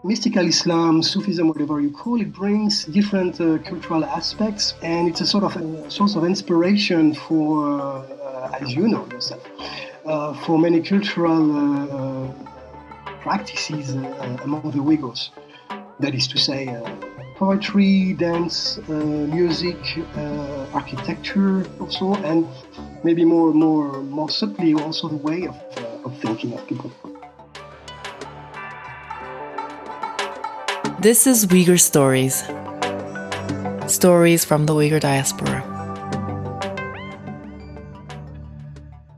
Mystical Islam, Sufism, whatever you call it, brings different cultural aspects, and it's a sort of a source of inspiration for, as you know yourself, for many cultural practices among the Uyghurs. That is to say, poetry, dance, music, architecture, also, and maybe more subtly also the way of thinking of people. This is Uyghur Stories. Stories from the Uyghur diaspora.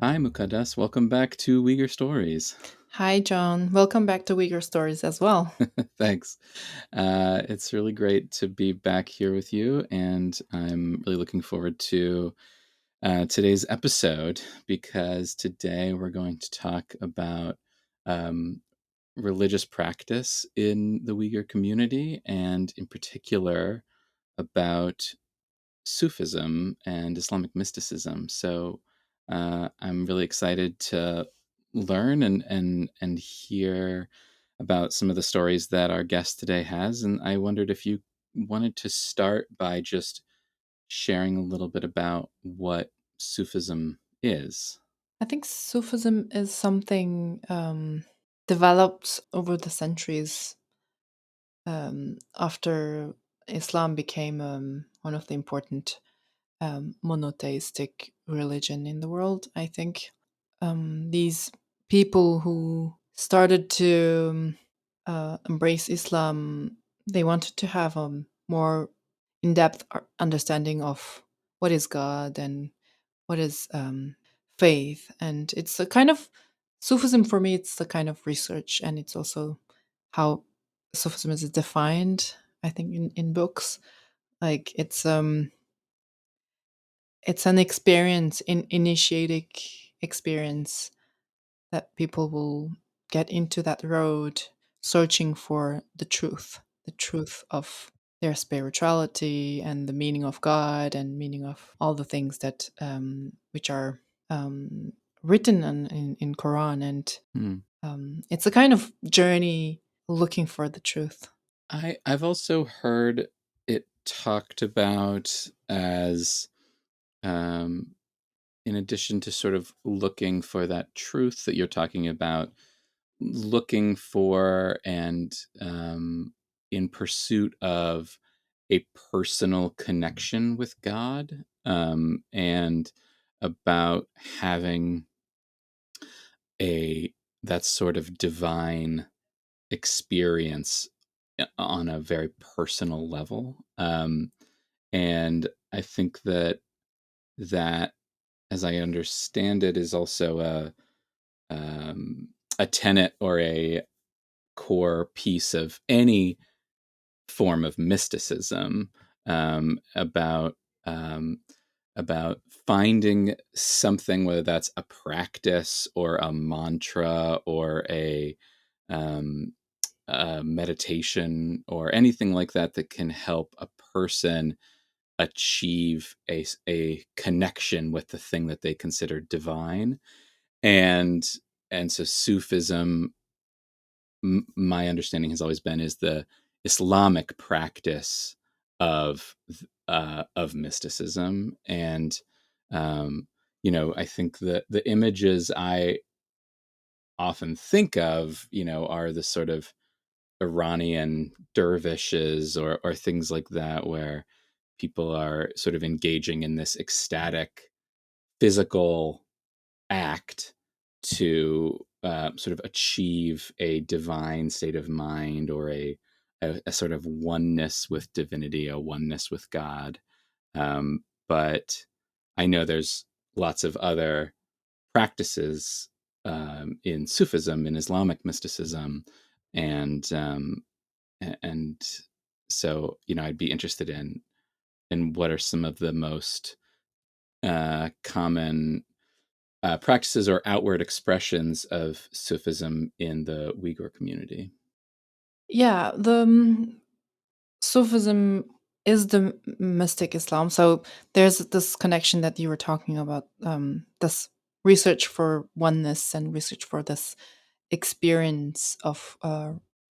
Hi, Mukadas. Welcome back to Uyghur Stories. Hi, John. Welcome back to Uyghur Stories as well. Thanks. It's really great to be back here with you, and I'm really looking forward to today's episode because today we're going to talk about religious practice in the Uyghur community, and in particular about Sufism and Islamic mysticism. So I'm really excited to learn and hear about some of the stories that our guest today has. And I wondered if you wanted to start by just sharing a little bit about what Sufism is. I think Sufism is something developed over the centuries after Islam became one of the important monotheistic religion in the world. I think these people who started to embrace Islam, they wanted to have a more in-depth understanding of what is God and what is faith. And it's a kind of Sufism for me. It's the kind of research, and it's also how Sufism is defined. I think in books, like it's an experience, initiatic experience that people will get into that road searching for the truth of their spirituality and the meaning of God and meaning of all the things that which are written in Quran, and it's a kind of journey looking for the truth. I've also heard it talked about as in addition to sort of looking for that truth that you're talking about, looking for and in pursuit of a personal connection with God, and about having a that sort of divine experience on a very personal level. And I think that, as I understand it, is also a tenet or a core piece of any form of mysticism, about about finding something, whether that's a practice or a mantra or um, a meditation or anything like that that can help a person achieve a connection with the thing that they consider divine. And and so Sufism, my understanding has always been, is the Islamic practice of mysticism. And I think that the images I often think of, are the sort of Iranian dervishes or things like that, where people are sort of engaging in this ecstatic physical act to sort of achieve a divine state of mind, or a sort of oneness with divinity, a oneness with God. But I know there's lots of other practices in Sufism, in Islamic mysticism, and and so I'd be interested in what are some of the most common practices or outward expressions of Sufism in the Uyghur community. Yeah, the Sufism is the mystic Islam. So there's this connection that you were talking about, this research for oneness and research for this experience of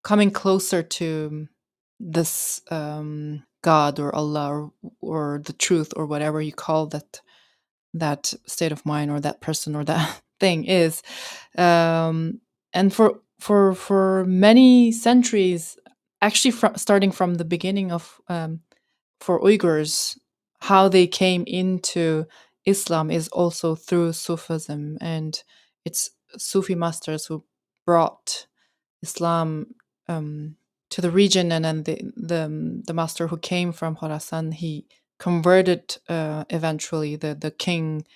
coming closer to this God or Allah or the truth or whatever you call that state of mind or that person or that thing is. And for many centuries, actually starting from the beginning of for Uyghurs, how they came into Islam is also through Sufism, and it's Sufi masters who brought Islam to the region, and then the master who came from Khorasan, he converted eventually the king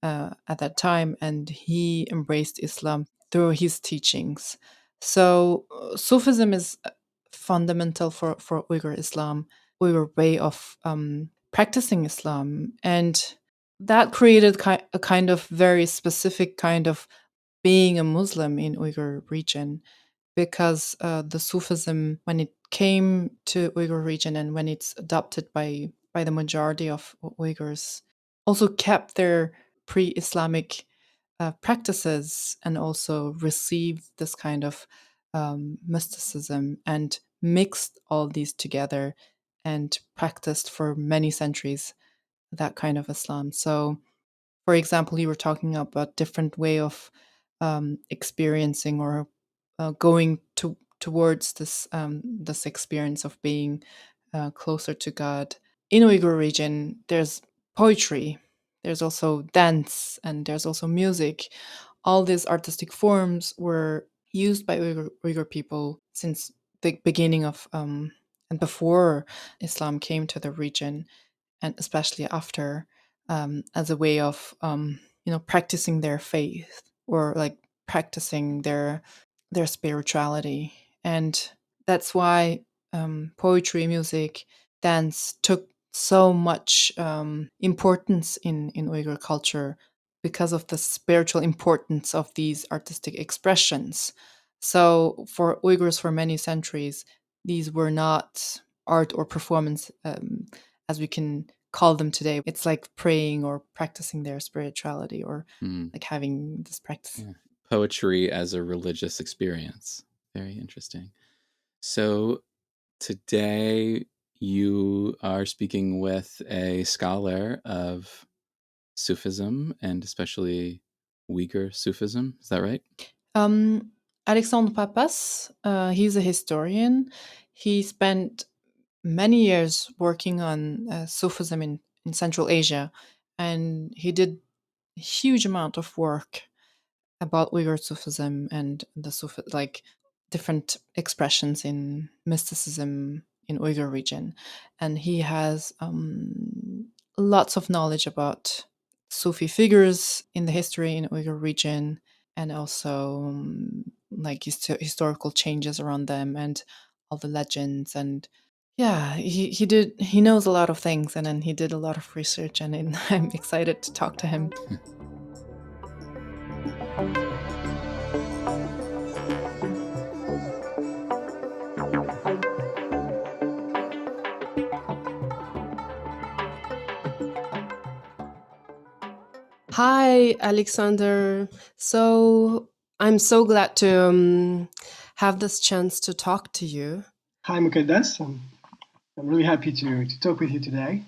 at that time, and he embraced Islam through his teachings. So Sufism is fundamental for Uyghur Islam, Uyghur way of practicing Islam, and that created a kind of very specific kind of being a Muslim in Uyghur region, because the Sufism, when it came to Uyghur region and when it's adopted by the majority of Uyghurs, also kept their pre-Islamic practices and also received this kind of mysticism and mixed all these together and practiced for many centuries that kind of Islam. So, for example, you were talking about different way of experiencing or going towards this experience of being closer to God. In Uyghur region, there's poetry, there's also dance, and there's also music. All these artistic forms were used by Uyghur people since the beginning of and before Islam came to the region, and especially after, as a way of practicing their faith or like practicing their spirituality. And that's why poetry, music, dance took so much importance in Uyghur culture because of the spiritual importance of these artistic expressions. So for Uyghurs for many centuries, these were not art or performance as we can call them today. It's like praying or practicing their spirituality or like having this practice. Yeah. Poetry as a religious experience. Very interesting. So today you are speaking with a scholar of Sufism and especially Uyghur Sufism. Is that right? Alexandre Papas, he's a historian. He spent many years working on Sufism in Central Asia, and he did a huge amount of work about Uyghur Sufism and the Sufi, like different expressions in mysticism in Uyghur region, and he has lots of knowledge about Sufi figures in the history in Uyghur region, and also like historical changes around them and all the legends. And yeah, he knows a lot of things, and then he did a lot of research, and I'm excited to talk to him. Hi, Alexander. So I'm so glad to have this chance to talk to you. Hi, Mukaddas. I'm really happy to talk with you today.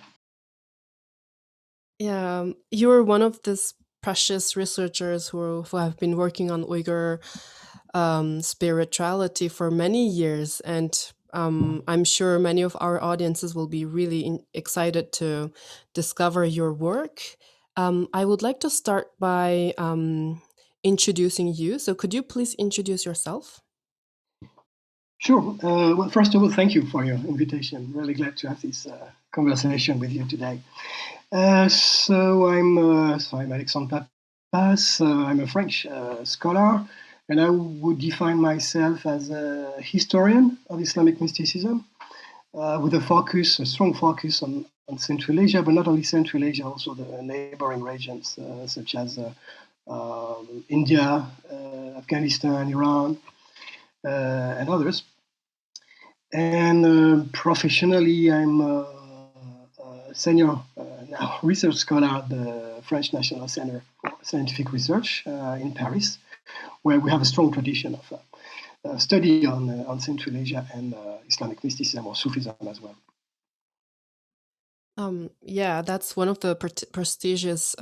Yeah, you're one of these precious researchers who have been working on Uyghur spirituality for many years, and I'm sure many of our audiences will be really excited to discover your work. I would like to start by introducing you. So, could you please introduce yourself? Sure. Well, first of all, thank you for your invitation. Really glad to have this conversation with you today. So I'm Alexandre Papas. I'm a French scholar, and I would define myself as a historian of Islamic mysticism, with a strong focus on Central Asia, but not only Central Asia, also the neighboring regions such as India, Afghanistan, Iran, and others. And professionally, I'm a senior now research scholar at the French National Center for Scientific Research in Paris, where we have a strong tradition of study on Central Asia and Islamic mysticism or Sufism as well. Yeah, that's one of the prestigious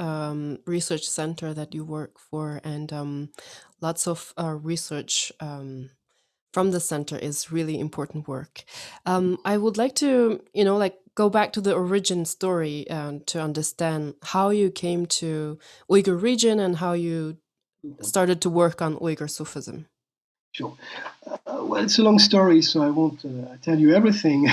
research center that you work for, and lots of research from the center is really important work. I would like to, go back to the origin story to understand how you came to Uyghur region and how you started to work on Uyghur Sufism. Sure. Well, it's a long story, so I won't tell you everything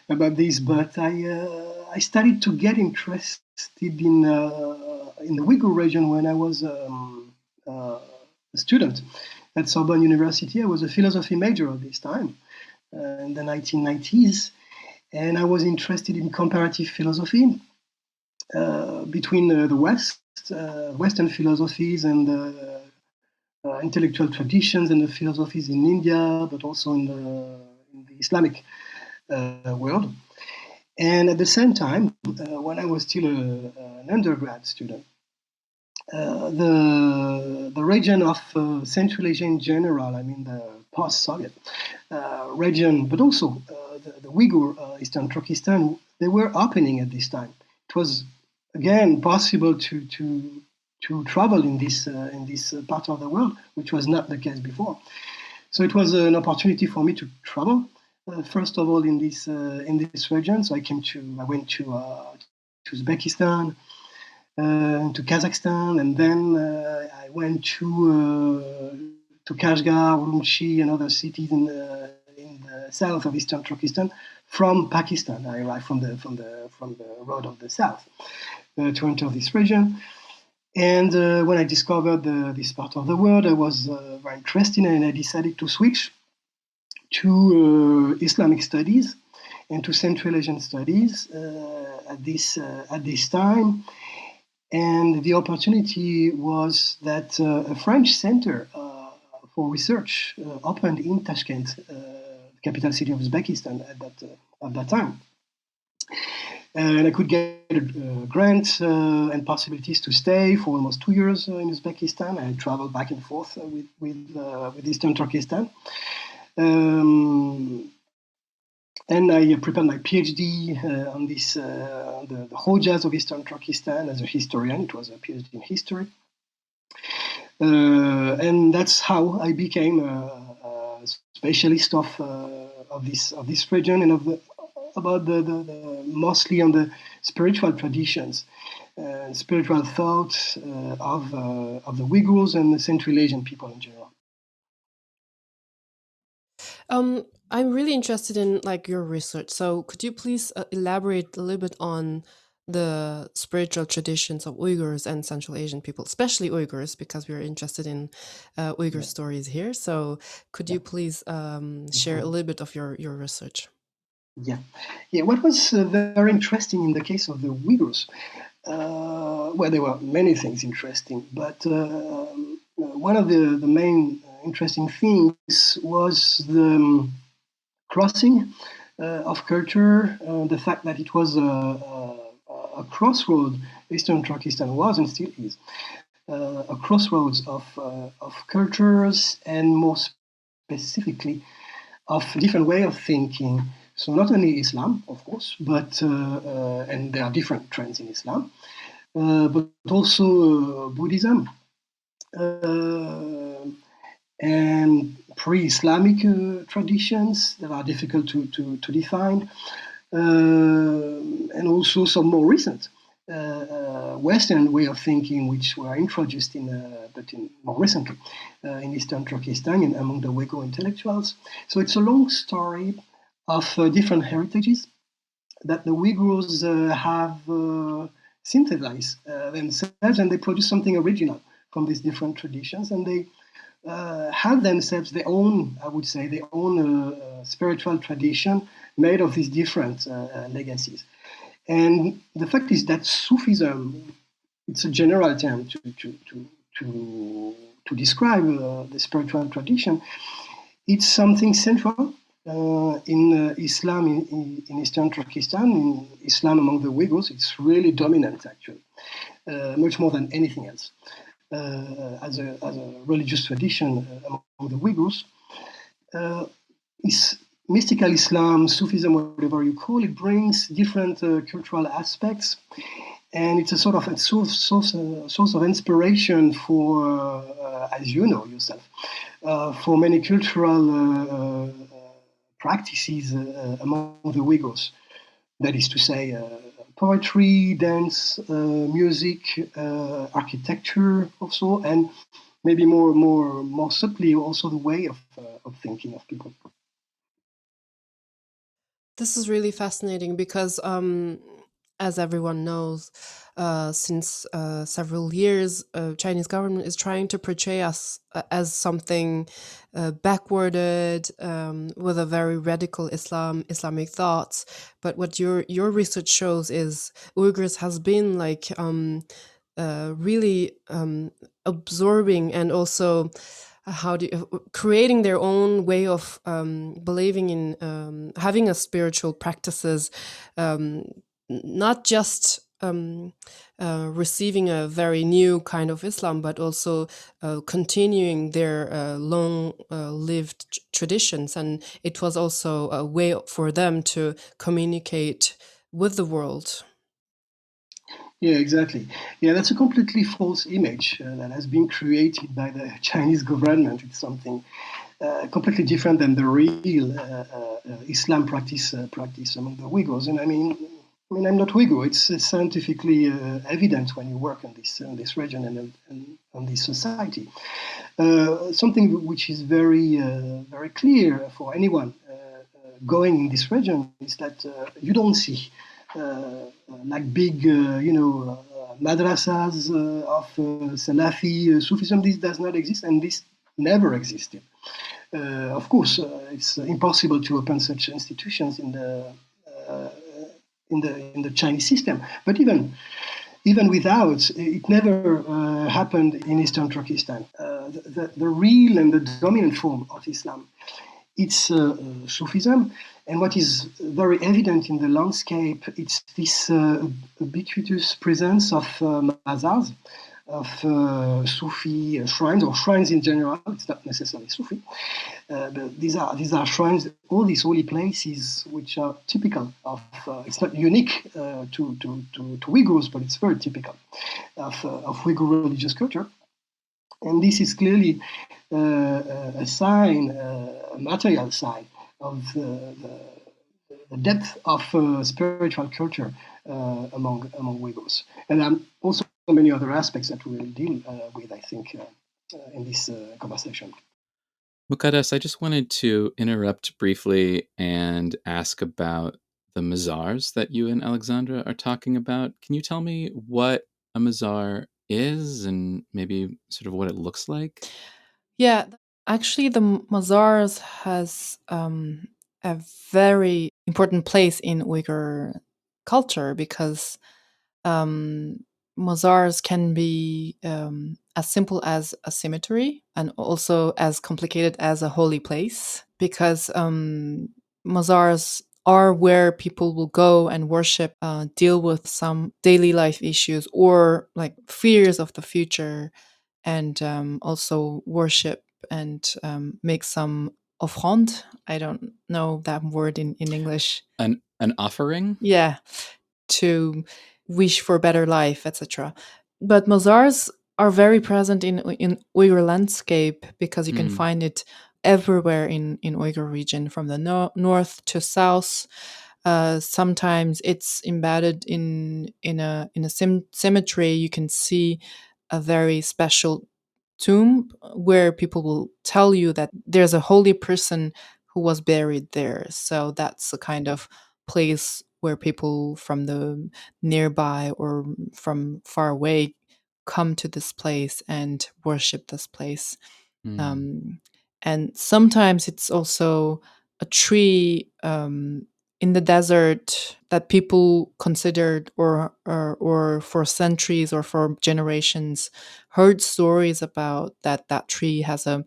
about this. But I started to get interested in the Uyghur region when I was a student at Sorbonne University. I was a philosophy major at this time in the 1990s, and I was interested in comparative philosophy between the Western philosophies and the intellectual traditions and the philosophies in India, but also in the Islamic world. And at the same time, when I was still an undergrad student, the region of Central Asia in general, I mean the post-Soviet region, but also the Uyghur Eastern Turkestan, they were opening at this time. It was again possible to travel in this part of the world, which was not the case before. So it was an opportunity for me to travel. First of all, in this region, so I went to Uzbekistan, to Kazakhstan, and then I went to Kashgar, Urumqi, and other cities in the south of Eastern Turkestan from Pakistan. I arrived from the road of the south to enter this region. And when I discovered this part of the world, I was very interested, and I decided to switch to Islamic studies and to Central Asian studies at this time. And the opportunity was that a French center for research opened in Tashkent, the capital city of Uzbekistan at that time. And I could get a grant and possibilities to stay for almost 2 years in Uzbekistan. I traveled back and forth with Eastern Turkestan. And I prepared my PhD on this, the Hojas of Eastern Turkestan as a historian. It was a PhD in history. And that's how I became a specialist of this region and about the mostly on the spiritual traditions and spiritual thoughts of the Uyghurs and the Central Asian people in general. I'm really interested in your research. So could you please elaborate a little bit on the spiritual traditions of Uyghurs and Central Asian people, especially Uyghurs, because we're interested in Uyghur stories here. So could you please share a little bit of your research? Yeah. What was very interesting in the case of the Uyghurs, well, there were many things interesting, but one of the main interesting things was the crossing of culture, the fact that it was a crossroad. Eastern Turkestan was and still is a crossroads of cultures, and more specifically of different way of thinking. So not only Islam, of course, but and there are different trends in Islam, but also Buddhism and pre-Islamic traditions that are difficult to define, and also some more recent Western way of thinking, which were introduced more recently in Eastern Turkestan and among the Uyghur intellectuals. So it's a long story of different heritages that the Uyghurs have synthesized themselves, and they produce something original from these different traditions, and they have themselves their own, I would say, their own spiritual tradition made of these different legacies. And the fact is that Sufism, it's a general term to describe the spiritual tradition. It's something central in Islam in Eastern Turkestan, in Islam among the Uyghurs. It's really dominant, actually, much more than anything else. as a religious tradition among the Uyghurs. Is mystical Islam, Sufism, whatever you call it, brings different cultural aspects, and it's a sort of a source of inspiration for, as you know yourself, for many cultural practices among the Uyghurs. That is to say, poetry, dance, music, architecture, also, and maybe more subtly also the way of thinking of people. This is really fascinating because, as everyone knows, since several years, Chinese government is trying to portray us as something backwarded, with a very radical Islamic thoughts. But what your research shows is Uyghurs has been like really absorbing and also creating their own way of believing in having a spiritual practices, not just receiving a very new kind of Islam, but also continuing their long lived traditions. And it was also a way for them to communicate with the world. Yeah, exactly. Yeah, that's a completely false image that has been created by the Chinese government. It's something completely different than the real Islam practice among the Uyghurs. And I mean, I'm not Uyghur. It's scientifically evident when you work on this region and on this society. Something which is very clear for anyone going in this region is that you don't see like big, madrasas of Salafi Sufism. This does not exist, and this never existed. Of course, it's impossible to open such institutions uh, in the Chinese system. But even without, it never happened in Eastern Turkestan. The real and the dominant form of Islam, it's Sufism, and what is very evident in the landscape, it's this ubiquitous presence of mazars, of Sufi shrines, or shrines in general. It's not necessarily Sufi, but these are shrines, all these holy places, which are typical of. It's not unique to Uyghurs, but it's very typical of Uyghur religious culture. And this is clearly a sign, a material sign of the depth of spiritual culture among Uyghurs. And also many other aspects that we will deal with, I think, in this conversation. Muqaddas, I just wanted to interrupt briefly and ask about the mazars that you and Alexandra are talking about. Can you tell me what a mazar is and maybe sort of what it looks like? Yeah, actually, the mazars has a very important place in Uyghur culture because um, mazars can be as simple as a cemetery and also as complicated as a holy place because mazars are where people will go and worship, deal with some daily life issues or like fears of the future, and also worship and make some offrande. I don't know that word in English. An offering? Yeah, to wish for better life, etc. But mazars are very present in Uyghur landscape because you can find it everywhere in Uyghur region from the north to south. Sometimes it's embedded in a cemetery. You can see a very special tomb where people will tell you that there's a holy person who was buried there. So that's a kind of place where people from the nearby or from far away come to this place and worship this place. Um, and sometimes it's also a tree in the desert that people considered or for centuries or for generations heard stories about that tree has a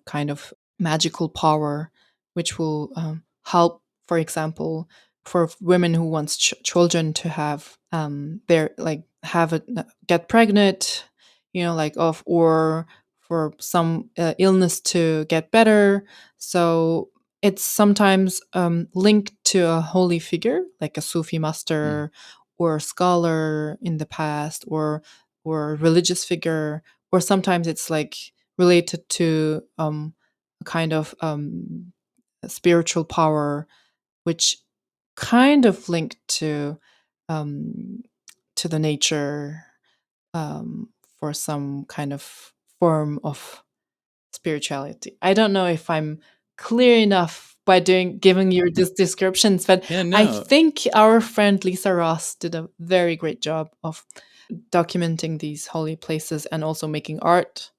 kind of magical power which will help, for example, for women who wants children to have their like have a get pregnant, like of, or for some illness to get better. So it's sometimes linked to a holy figure, like a Sufi Mm. master or scholar in the past, or a religious figure, or sometimes it's like related to a kind of a spiritual power, which kind of linked um, to the nature, for some kind of form of spirituality. I don't know if I'm clear enough by giving you these descriptions, but Yeah, I no. think our friend Lisa Ross did a very great job of documenting these holy places and also making art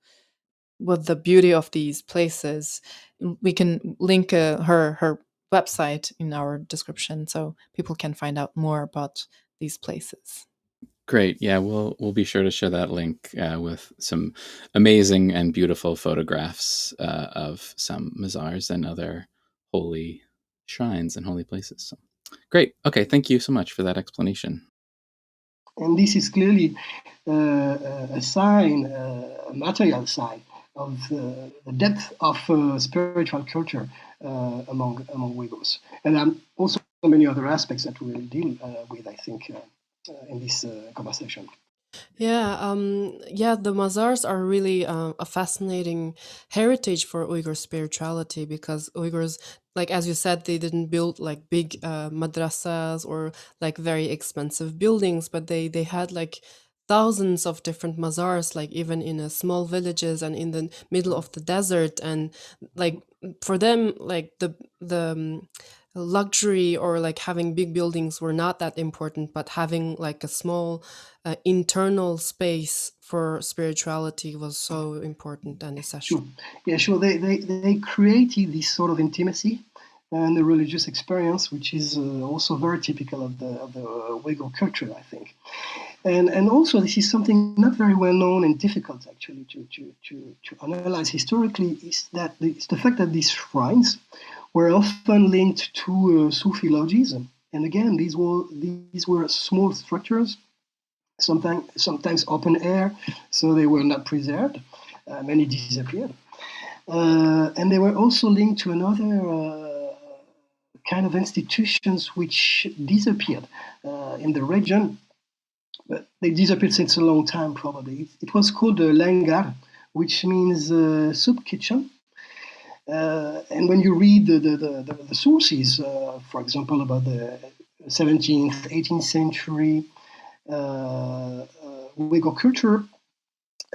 with the beauty of these places. We can link her website in our description so people can find out more about these places. Great. Yeah, we'll be sure to share that link with some amazing and beautiful photographs of some mazars and other holy shrines and holy places. So, great. Okay, thank you so much for that explanation. And this is clearly a sign, a material sign of the depth of spiritual culture among Uyghurs. And also many other aspects that we'll deal with, I think, in this conversation. Yeah, the mazars are really a fascinating heritage for Uyghur spirituality, because Uyghurs, like as you said, they didn't build like big madrasas or like very expensive buildings, but they had like thousands of different mazars, like even in small villages and in the middle of the desert. And like for them, like the luxury or like having big buildings were not that important, but having like a small internal space for spirituality was so important and essential. Sure. Yeah, sure. They created this sort of intimacy and the religious experience, which is also very typical of the Uyghur culture, I think. And also, this is something not very well known and difficult actually to analyze historically, is that it's the fact that these shrines were often linked to Sufi lodges. And again, these were small structures, sometimes open air, so they were not preserved. Many disappeared. And they were also linked to another kind of institutions which disappeared in the region, but they disappeared since a long time probably. It was called a langar, which means soup kitchen. And when you read the sources, for example, about the 17th, 18th century Uyghur culture,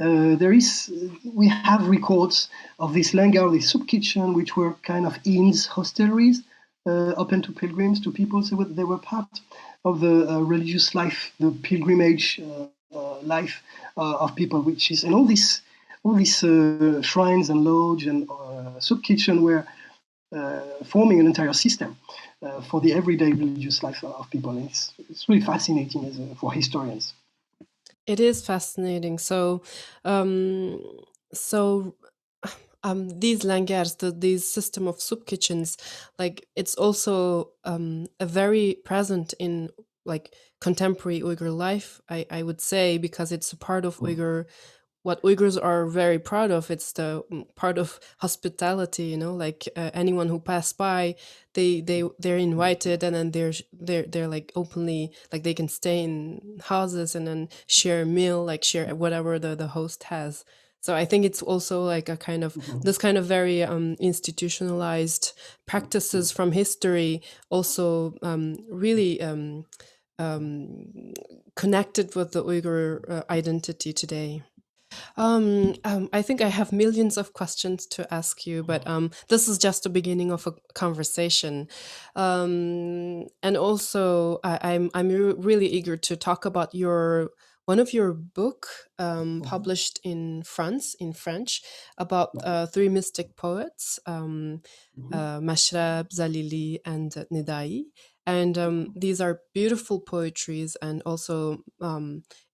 we have records of this langar, this soup kitchen, which were kind of inns, hostelries, open to pilgrims, to people. So they were part of the religious life, the pilgrimage life of people, which is, and all these shrines and lodge and soup kitchen were forming an entire system for the everyday religious life of people. And it's really fascinating for historians. It is fascinating. Um, so these langars, these system of soup kitchens, like it's also a very present in like contemporary Uyghur life. I would say, because it's a part of Uyghur, what Uyghurs are very proud of. It's the part of hospitality, like anyone who pass by, they're invited, and then they're like openly, like they can stay in houses and then share a meal, like share whatever the host has. So I think it's also like a kind of this kind of very institutionalized practices from history, also really um, connected with the Uyghur identity today. I think I have millions of questions to ask you, but this is just the beginning of a conversation. And also, I'm really eager to talk about your one of your book published in France, in French, about three mystic poets, Mashrab, Zalili, and Nidai. And these are beautiful poetries, and also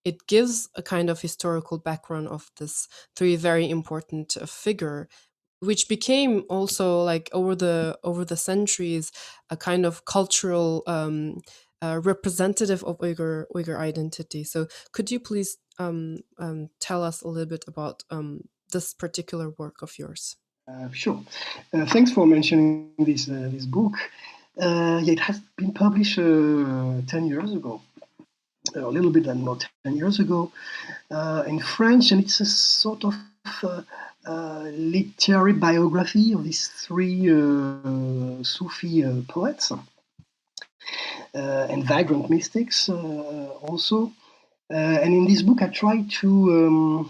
it gives a kind of historical background of this three very important figure, which became also like over the centuries a kind of cultural representative of Uyghur identity. So could you please tell us a little bit about this particular work of yours? Sure. Thanks for mentioning this book. Yeah, it has been published 10 years ago, a little bit more 10 years ago, in French, and it's a sort of literary biography of these three Sufi poets and vagrant mystics also. And in this book, I tried to,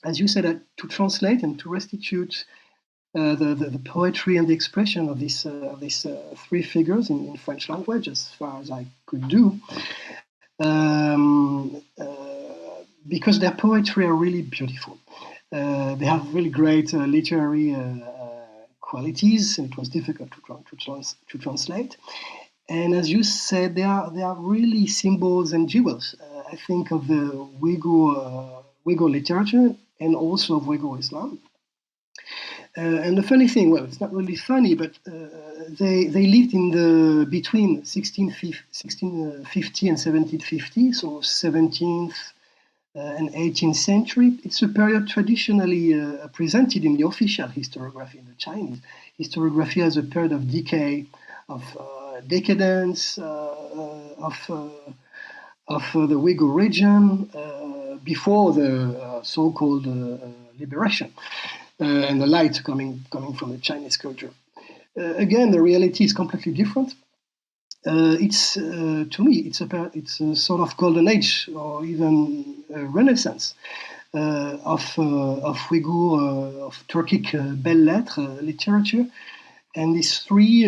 as you said, to translate and to restitute the poetry and the expression of these three figures in French language, as far as I could do, because their poetry are really beautiful. They have really great literary qualities, and it was difficult to translate. And as you said, they are really symbols and jewels. I think of the Uyghur literature and also of Uyghur Islam. And the funny thing, well, it's not really funny, but they lived in the between 1650 and 1750, so 17th and 18th century. It's a period traditionally presented in the official historiography, in the Chinese historiography, as a period of decay, of decadence, of the Uyghur region before the so-called liberation. And the light coming from the Chinese culture. Again, the reality is completely different. It's to me, it's a sort of golden age, or even a renaissance of Uyghur, of Turkic belles lettres literature, and these three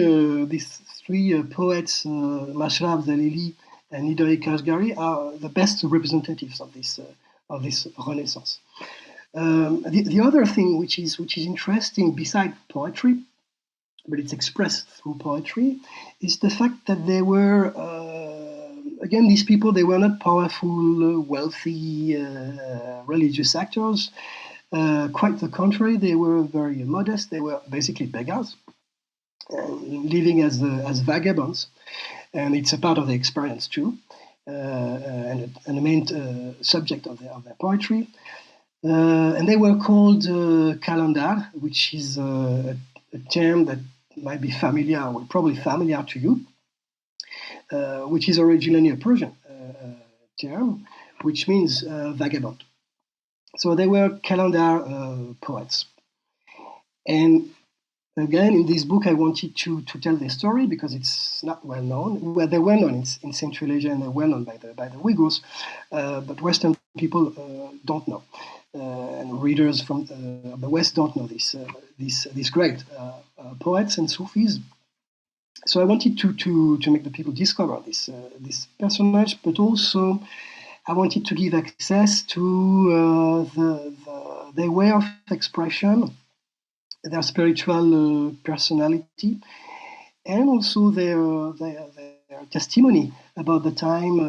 poets, Mashraf Zalili and Nidari Kashgari, are the best representatives of this renaissance. The other thing which is interesting beside poetry, but it's expressed through poetry, is the fact that they were again, these people, they were not powerful, wealthy, religious actors. Quite the contrary, they were very modest. They were basically beggars, living as vagabonds, and it's a part of the experience too, and a main subject of their poetry. And they were called kalandar, which is a term that might be familiar, or probably familiar to you, which is originally a Persian term, which means vagabond. So they were kalandar poets. And again, in this book, I wanted to tell their story because it's not well known. Well, they're well known in Central Asia, and they're well known by the Uyghurs, but Western people don't know. And readers from the West don't know these great poets and Sufis. So I wanted to make the people discover this personage, but also I wanted to give access to their way of expression, their spiritual personality, and also their testimony about the time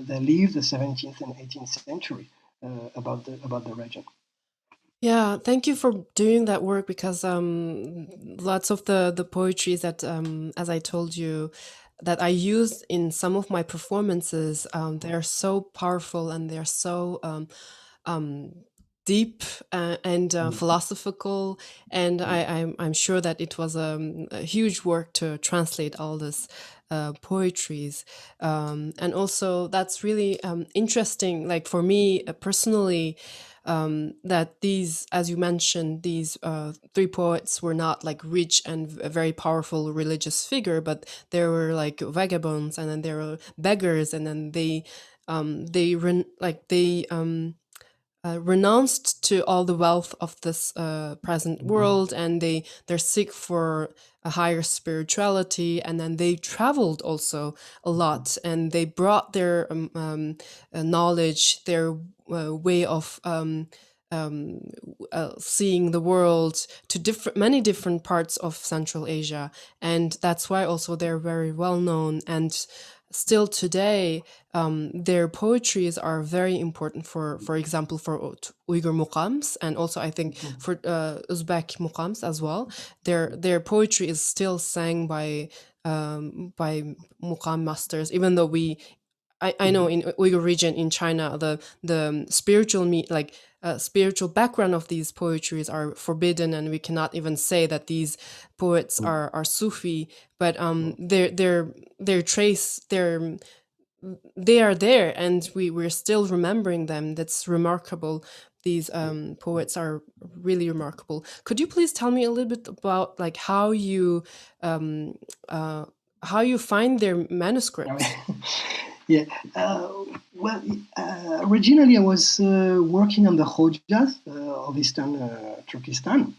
they lived, the 17th and 18th century. About the region. Yeah, thank you for doing that work, because lots of the poetry that, as I told you, that I use in some of my performances, they are so powerful, and they're so deep and philosophical, and I'm sure that it was a huge work to translate all this poetries, and also that's really interesting, like for me personally, that these, as you mentioned, these three poets were not like rich and a very powerful religious figure, but they were like vagabonds, and then they were beggars, and then they renounced to all the wealth of this present world, and they're seek for a higher spirituality, and then they traveled also a lot, and they brought their knowledge, their way of seeing the world to many different parts of Central Asia, and that's why also they're very well known. And still today, their poetries are very important for example, for Uyghur muqams, and also I think for Uzbek muqams as well. Their poetry is still sang by by Muqam masters, even though I know in Uyghur region in China, the spiritual spiritual background of these poetries are forbidden, and we cannot even say that these poets are Sufi. But their trace, they are there, and we're still remembering them. That's remarkable. These poets are really remarkable. Could you please tell me a little bit about like um, how you find their manuscripts? Yeah. Well, originally I was working on the Khojas of Eastern Turkestan.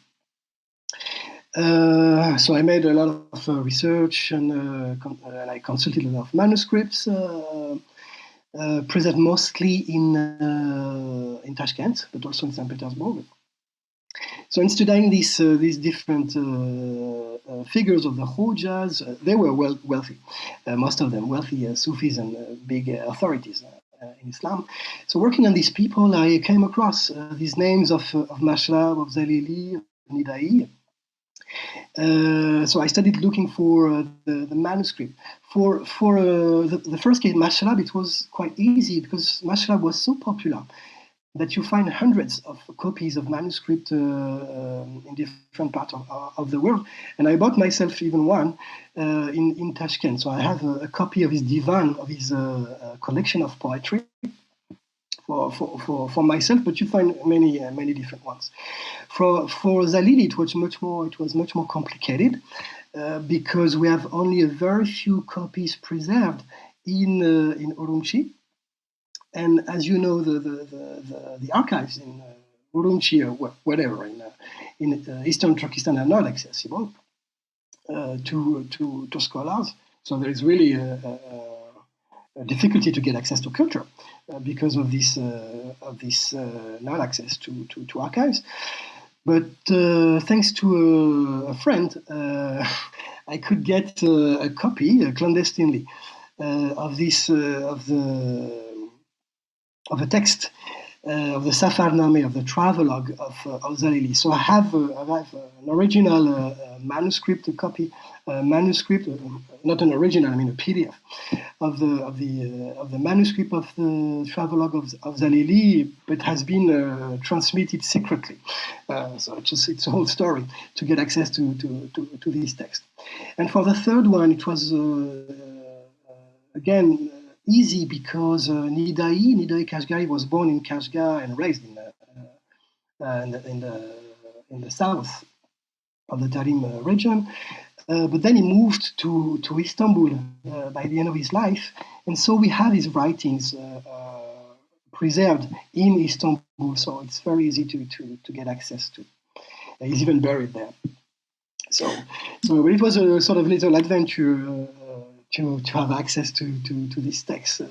So I made a lot of research and I consulted a lot of manuscripts, present mostly in Tashkent, but also in St. Petersburg. So in studying these different figures of the Khojas, they were wealthy, most of them wealthy Sufis and big authorities in Islam. So working on these people, I came across these names of Mashrab, of Zalili, of Nidai. So I started looking for the manuscript. For the first case, Mashrab, it was quite easy because Mashrab was so popular that you find hundreds of copies of manuscript in different parts of the world. And I bought myself even one in Tashkent. So I have a copy of his divan, of his collection of poetry for myself, but you find many different ones. For Zalili, it was much more complicated because we have only a very few copies preserved in Urumqi. And as you know, the archives in Urumqi or whatever in Eastern Turkestan are not accessible to scholars. So there is really a difficulty to get access to culture because of this non-access to archives. But thanks to a friend, I could get a copy clandestinely of a text of the Safarnameh, of the travelogue of Zalili. So I have an original manuscript, a copy manuscript, not an original, I mean a PDF of the manuscript of the travelogue of Zalili, but has been transmitted secretly. So it's a whole story to get access to this text. And for the third one, it was again easy because Nidai Kashgari was born in Kashgar and raised in the south of the Tarim region. But then he moved to Istanbul by the end of his life, and so we have his writings preserved in Istanbul. So it's very easy to get access to. He's even buried there. So it was a sort of little adventure to have access to this text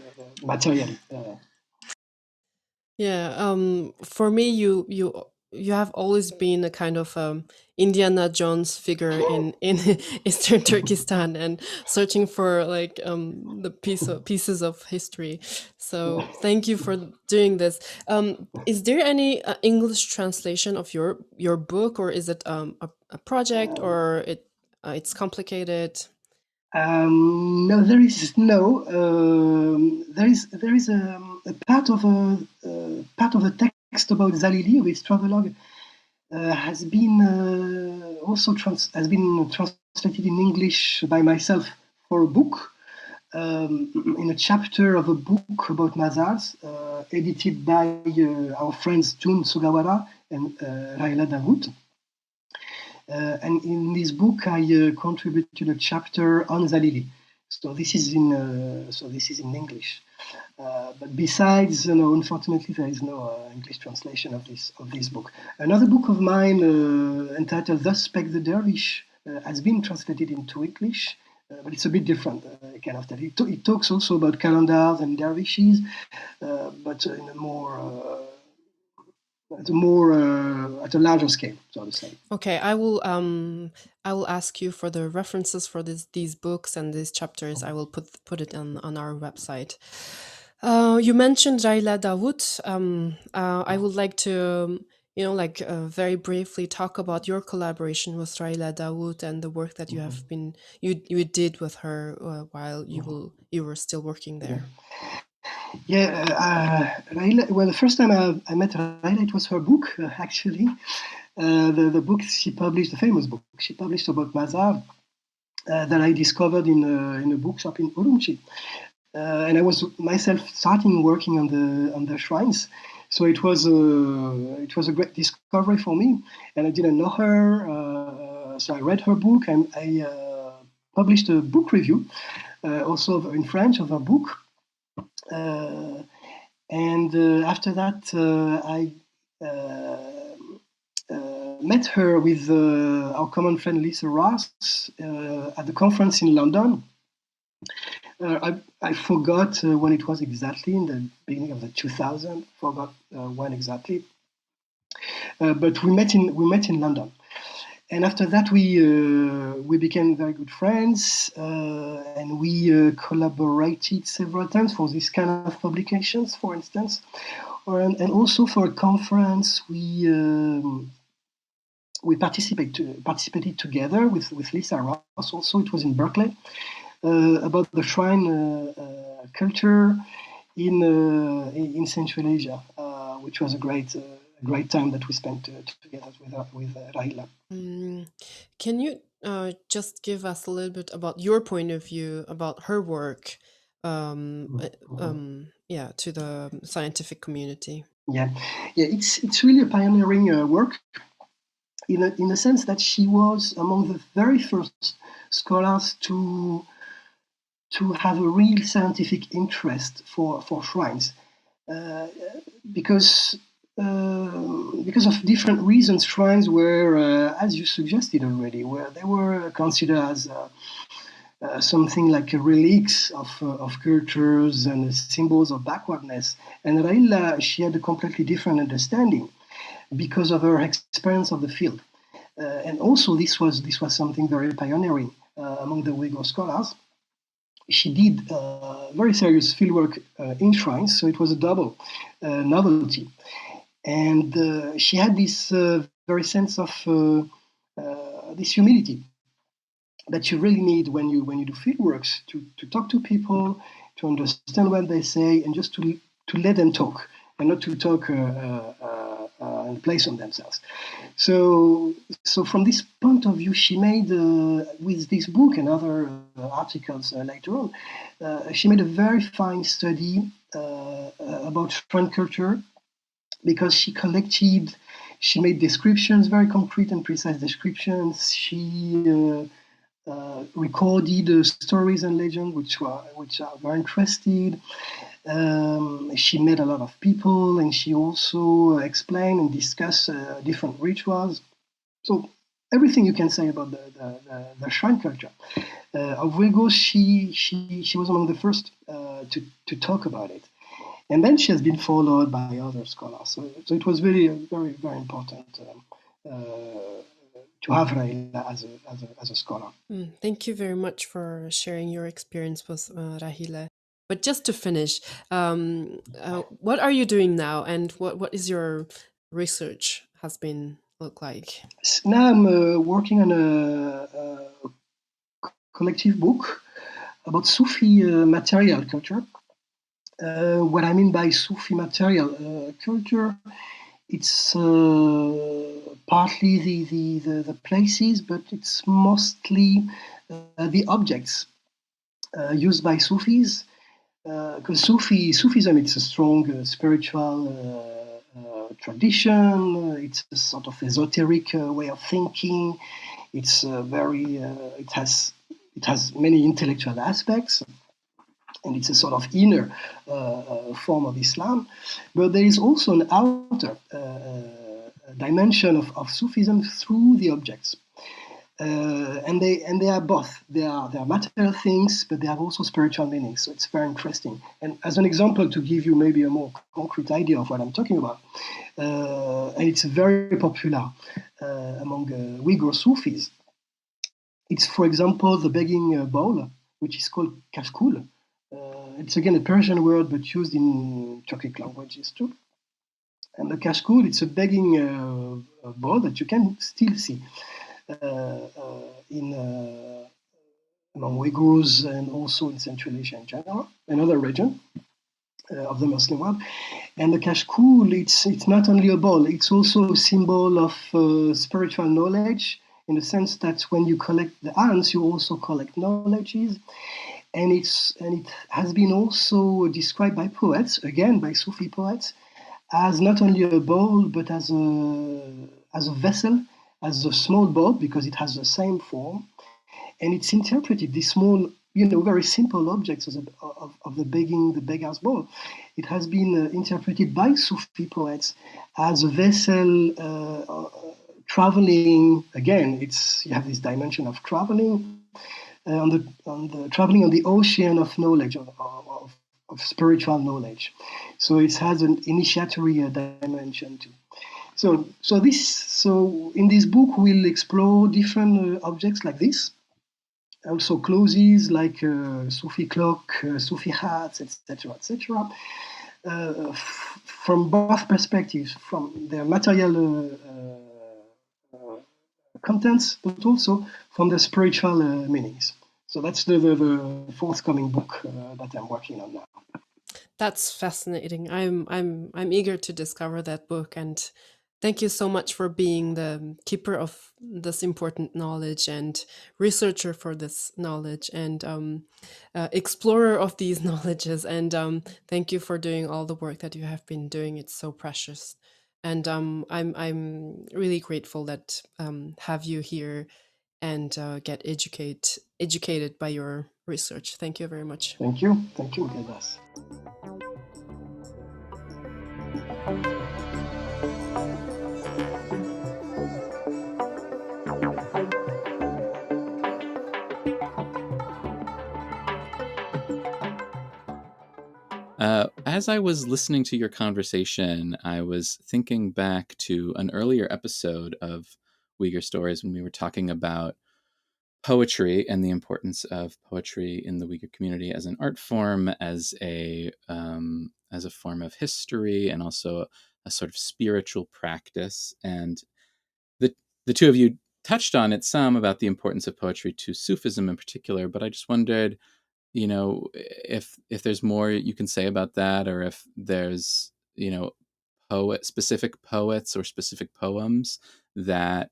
material. Yeah, for me, you have always been a kind of Indiana Jones figure in Eastern Turkestan and searching for like the pieces of history. So thank you for doing this. Is there any English translation of your book, or is it a project, or it's complicated? No, there is no. There is a part of a text about Zalili, of his travelogue, has been also translated in English by myself for a book, in a chapter of a book about Mazars, edited by our friends Jun Sugawara and Raila Dawood. And in this book, I contributed a chapter on Zalili. So this is in English. But besides, unfortunately, there is no English translation of this book. Another book of mine entitled "Thus Spake the Dervish" has been translated into English, but it's a bit different kind of study. It talks also about calendars and dervishes, but in a more at a larger scale, so to say. Okay, I will ask you for the references for these books and these chapters. I will put it on our website. You mentioned Raila Dawood. I would like to very briefly talk about your collaboration with Raila Dawood and the work that you did with her while you were still working Yeah. there. Yeah, Raila, well, the first time I met Raila, it was her book, actually. The book she published, the famous book she published about Mazar, that I discovered in a bookshop in Urumqi. And I was myself starting working on the shrines. So it was a great discovery for me, and I didn't know her. So I read her book, and I published a book review, also in French, of her book. And after that, I met her with our common friend Lisa Ross at the conference in London. I forgot when it was exactly, in the beginning of the 2000. Forgot when exactly, but we met in London. And after that, we became very good friends, and we collaborated several times for this kind of publications, for instance, and also for a conference we participated together with Lisa Ross. Also, it was in Berkeley, about the shrine culture in Central Asia, which was a great time that we spent together with Raila. Can you just give us a little bit about your point of view about her work, to the scientific community? Yeah, it's really a pioneering work in a sense that she was among the very first scholars to have a real scientific interest for shrines, because of different reasons. Shrines were, as you suggested already, where they were considered as something like relics of cultures and symbols of backwardness. And Raila, she had a completely different understanding because of her experience of the field. And also, this was something very pioneering among the Uyghur scholars. She did very serious fieldwork in shrines, so it was a double novelty. And she had this very sense of this humility that you really need when you do fieldworks, to talk to people, to understand what they say, and just to let them talk, and not to talk and place on themselves. So from this point of view, she made, with this book and other articles later on, she made a very fine study about shrine culture, because she made descriptions, very concrete and precise descriptions. She recorded stories and legends which are very interesting. She met a lot of people, and she also explained and discussed different rituals. So everything you can say about the shrine culture of Uyghurs, she was among the first to talk about it. And then she has been followed by other scholars. So it was really very, very important to have Raila as a scholar. Thank you very much for sharing your experience with Rahila. But just to finish, what are you doing now, and what is your research has been look like? Now I'm working on a collective book about Sufi material culture. What I mean by Sufi material culture, it's partly the places, but it's mostly the objects used by Sufis. Because Sufism, it's a strong spiritual tradition. It's a sort of esoteric way of thinking. It's it has many intellectual aspects, and it's a sort of inner form of Islam. But there is also an outer dimension of Sufism through the objects. And they are both. They are material things, but they have also spiritual meanings. So it's very interesting. And as an example, to give you maybe a more concrete idea of what I'm talking about, and it's very popular among Uyghur Sufis. It's, for example, the begging bowl, which is called kashkul. It's again a Persian word, but used in Turkic languages too. And the kashkul, it's a begging bowl that you can still see in among Uyghurs and also in Central Asia in general, another region of the Muslim world. And the kashkul, it's not only a ball, it's also a symbol of spiritual knowledge, in the sense that when you collect the ants, you also collect knowledges. And it has been also described by poets, again by Sufi poets, as not only a bowl but as a vessel, as a small boat, because it has the same form, and it's interpreted, these small, very simple objects of the beggar's bowl. It has been interpreted by Sufi poets as a vessel traveling. Again, you have this dimension of traveling on the traveling on the ocean of knowledge, of spiritual knowledge. So it has an initiatory dimension too. So in this book we'll explore different objects like this, also clothes like Sufi cloak, Sufi hats, etc., etc. From both perspectives, from their material contents, but also from the spiritual meanings. So that's the forthcoming book that I'm working on now. That's fascinating. I'm eager to discover that book, and thank you so much for being the keeper of this important knowledge and researcher for this knowledge and explorer of these knowledges. And thank you for doing all the work that you have been doing. It's so precious, and I'm really grateful that have you here and get educated by your research. Thank you very much. Thank you, Gildas. As I was listening to your conversation, I was thinking back to an earlier episode of Uyghur Stories when we were talking about poetry and the importance of poetry in the Uyghur community as an art form, as a form of history, and also a sort of spiritual practice. And the two of you touched on it some about the importance of poetry to Sufism in particular, but I just wondered, if there's more you can say about that, or if there's specific poets or specific poems that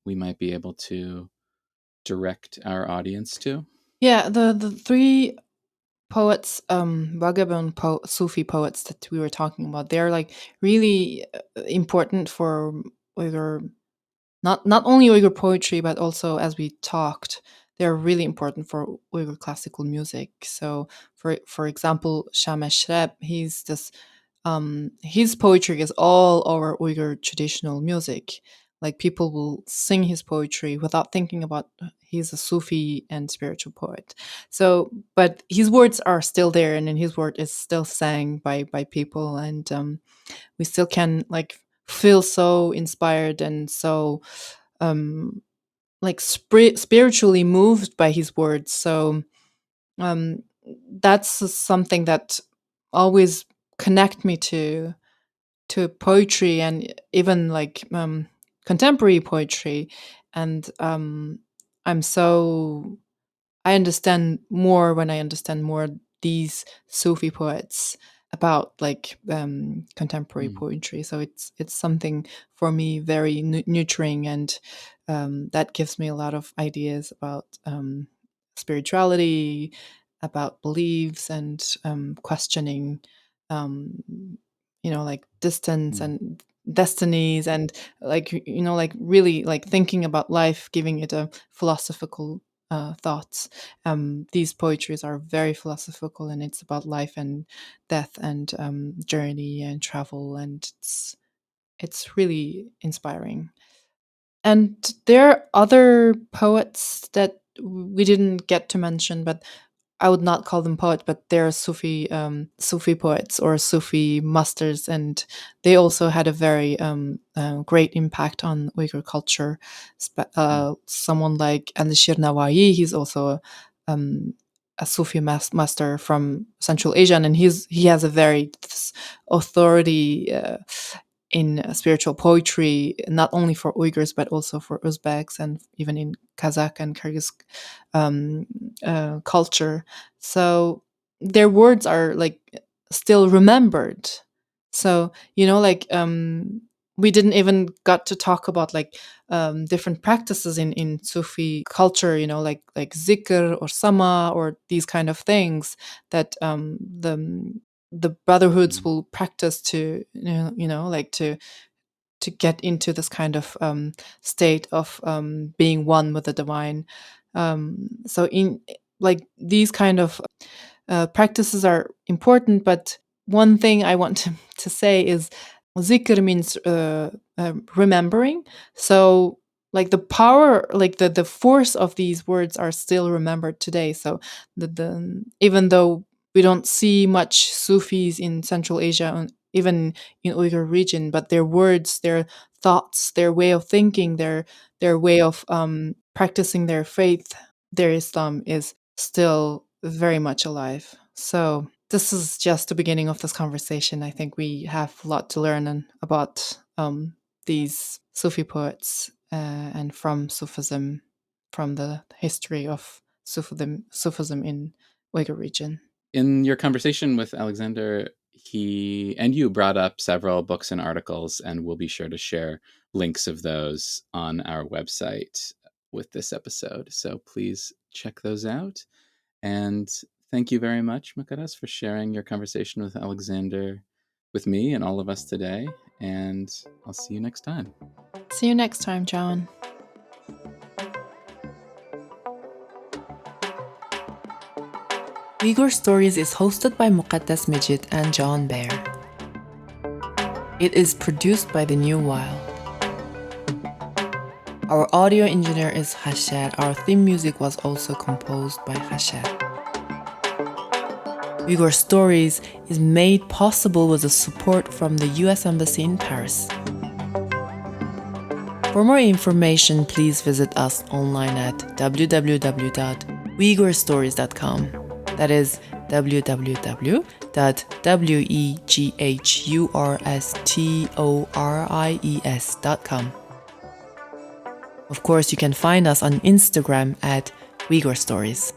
we might be able to direct our audience to. Yeah, the three poets, Vagabond Sufi poets that we were talking about, they're like really important for Uyghur, not only Uyghur poetry, but also, as we talked, they're really important for Uyghur classical music. So, for example, Shamesh Reb, his poetry is all over Uyghur traditional music. Like, people will sing his poetry without thinking about he's a Sufi and spiritual poet. So, but his words are still there, and then his word is still sang by people, and we still can like feel so inspired and so like spiritually moved by his words. So um, that's something that always connect me to poetry, and even like contemporary poetry. And I'm so I understand more when I understand more these Sufi poets about like contemporary poetry. So it's something for me very nurturing, and that gives me a lot of ideas about spirituality, about beliefs, and questioning, like distance and destinies, and like like really like thinking about life, giving it a philosophical thoughts. These poetries are very philosophical, and it's about life and death, and journey and travel, and it's really inspiring. And there are other poets that we didn't get to mention, but I would not call them poets, but they're Sufi poets or Sufi masters, and they also had a very great impact on Uyghur culture. Someone like Alishir Nawai, he's also um, a Sufi master from Central Asia, and he has a very authority in spiritual poetry, not only for Uyghurs but also for Uzbeks and even in Kazakh and Kyrgyz culture. So their words are like still remembered. So we didn't even got to talk about like different practices in Sufi culture, like zikr or sama or these kind of things that the brotherhoods will practice to like to get into this kind of state of being one with the divine. So in like these kind of practices are important, but one thing I want to say is zikr means remembering. So like the power, like the force of these words are still remembered today. So the even though we don't see much Sufis in Central Asia and even in Uyghur region, but their words, their thoughts, their way of thinking, their way of practicing their faith, their Islam is still very much alive. So this is just the beginning of this conversation. I think we have a lot to learn about these Sufi poets and from Sufism, from the history of Sufism in Uyghur region. In your conversation with Alexander, he and you brought up several books and articles, and we'll be sure to share links of those on our website with this episode. So please check those out. And thank you very much, Makaras, for sharing your conversation with Alexander with me and all of us today. And I'll see you next time. See you next time, John. Uyghur Stories is hosted by Muqaddas Mijit and John Baer. It is produced by The New Wild. Our audio engineer is Hashad. Our theme music was also composed by Hashad. Uyghur Stories is made possible with the support from the US Embassy in Paris. For more information, please visit us online at www.uygurstories.com. That is www.weghurstories.com. Of course, you can find us on Instagram at Uyghur Stories.